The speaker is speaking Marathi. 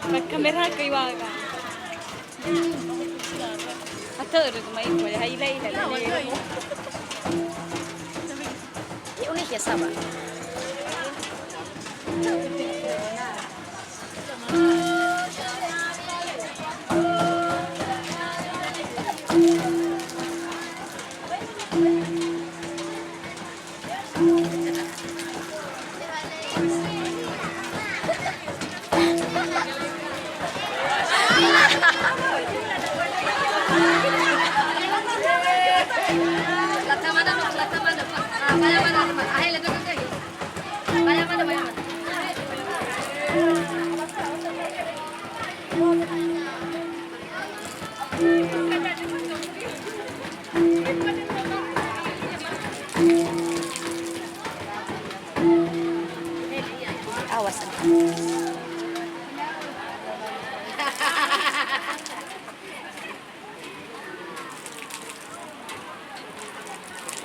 pagkamera kay waga. Ato rin may wala haylay na. Unik ya sama.